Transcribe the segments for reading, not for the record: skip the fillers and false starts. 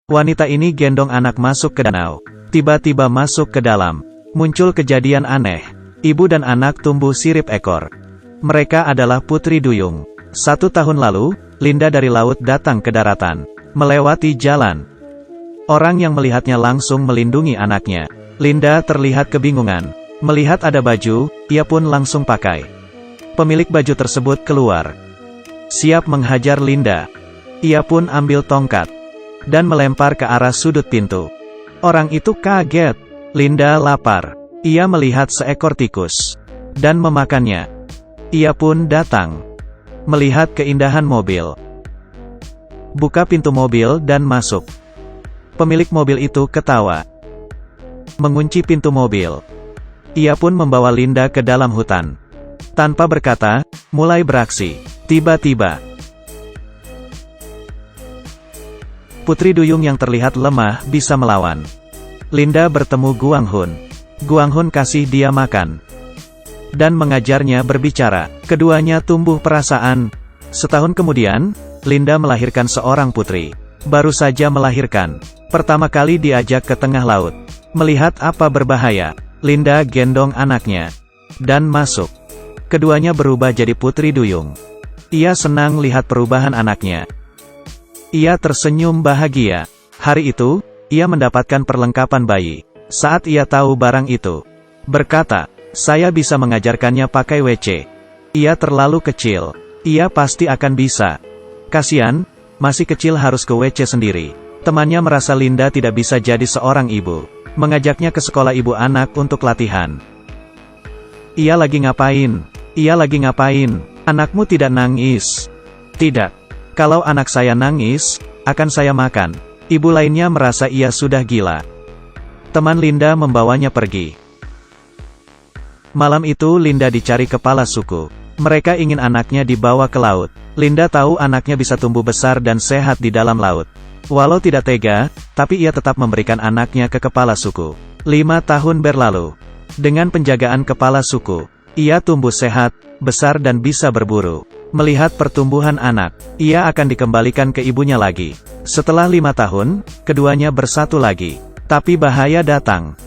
Wanita ini gendong anak masuk ke danau. Tiba-tiba masuk ke dalam. Muncul kejadian aneh. Ibu dan anak tumbuh sirip ekor. Mereka adalah Putri Duyung. 1 tahun lalu, Linda dari laut datang ke daratan. Melewati jalan. Orang yang melihatnya langsung melindungi anaknya. Linda terlihat kebingungan. Melihat ada baju, ia pun langsung pakai. Pemilik baju tersebut keluar. Siap menghajar Linda. Ia pun ambil tongkat. Dan melempar ke arah sudut pintu. Orang itu kaget. Linda lapar. Ia melihat seekor tikus. Dan memakannya. Ia pun datang. Melihat keindahan mobil. Buka pintu mobil dan masuk. Pemilik mobil itu ketawa. Mengunci pintu mobil. Ia pun membawa Linda ke dalam hutan. Tanpa berkata, mulai beraksi. Tiba-tiba, Putri Duyung yang terlihat lemah bisa melawan. Linda bertemu Guang Hun. Guang Hun kasih dia makan. Dan mengajarnya berbicara. Keduanya tumbuh perasaan. Setahun kemudian, Linda melahirkan seorang putri. Baru saja melahirkan. Pertama kali diajak ke tengah laut. Melihat apa berbahaya, Linda gendong anaknya. Dan masuk. Keduanya berubah jadi Putri Duyung. Ia senang lihat perubahan anaknya. Ia tersenyum bahagia. Hari itu, ia mendapatkan perlengkapan bayi. Saat ia tahu barang itu, berkata, saya bisa mengajarkannya pakai WC. Ia terlalu kecil. Ia pasti akan bisa. Kasian, masih kecil harus ke WC sendiri. Temannya merasa Linda tidak bisa jadi seorang ibu. Mengajaknya ke sekolah ibu anak untuk latihan. Ia lagi ngapain? Ia lagi ngapain? Anakmu tidak nangis. Tidak. Kalau anak saya nangis, akan saya makan. Ibu lainnya merasa ia sudah gila. Teman Linda membawanya pergi. Malam itu Linda dicari kepala suku. Mereka ingin anaknya dibawa ke laut. Linda tahu anaknya bisa tumbuh besar dan sehat di dalam laut. Walau tidak tega, tapi ia tetap memberikan anaknya ke kepala suku. 5 tahun berlalu. Dengan penjagaan kepala suku, ia tumbuh sehat, besar dan bisa berburu. Melihat pertumbuhan anak, ia akan dikembalikan ke ibunya lagi. Setelah 5 tahun, keduanya bersatu lagi. Tapi bahaya datang.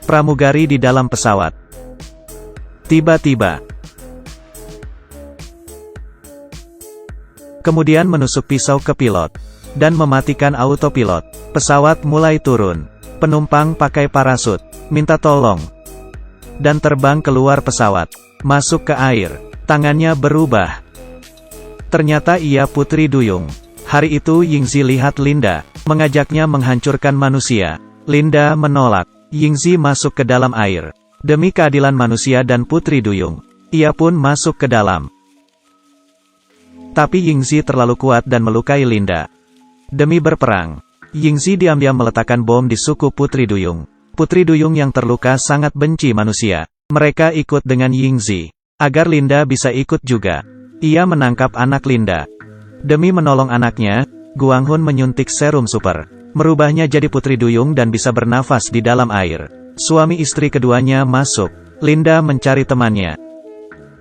Pramugari di dalam pesawat. Tiba-tiba, kemudian menusuk pisau ke pilot. Dan mematikan autopilot. Pesawat mulai turun. Penumpang pakai parasut. Minta tolong. Dan terbang keluar pesawat. Masuk ke air. Tangannya berubah. Ternyata ia Putri Duyung. Hari itu Yingzi lihat Linda. Mengajaknya menghancurkan manusia. Linda menolak. Yingzi masuk ke dalam air. Demi keadilan manusia dan Putri Duyung. Ia pun masuk ke dalam. Tapi Yingzi terlalu kuat dan melukai Linda. Demi berperang, Yingzi diam-diam meletakkan bom di suku Putri Duyung. Putri Duyung yang terluka sangat benci manusia. Mereka ikut dengan Yingzi. Agar Linda bisa ikut juga. Ia menangkap anak Linda. Demi menolong anaknya, Guang Hun menyuntik serum super. Merubahnya jadi Putri Duyung dan bisa bernafas di dalam air. Suami istri keduanya masuk. Linda mencari temannya.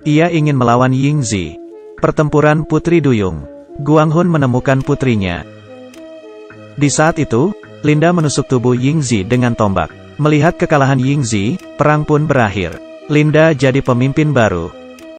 Ia ingin melawan Yingzi. Pertempuran Putri Duyung. Guang Hun menemukan putrinya. Di saat itu, Linda menusuk tubuh Yingzi dengan tombak. Melihat kekalahan Yingzi, perang pun berakhir. Linda jadi pemimpin baru.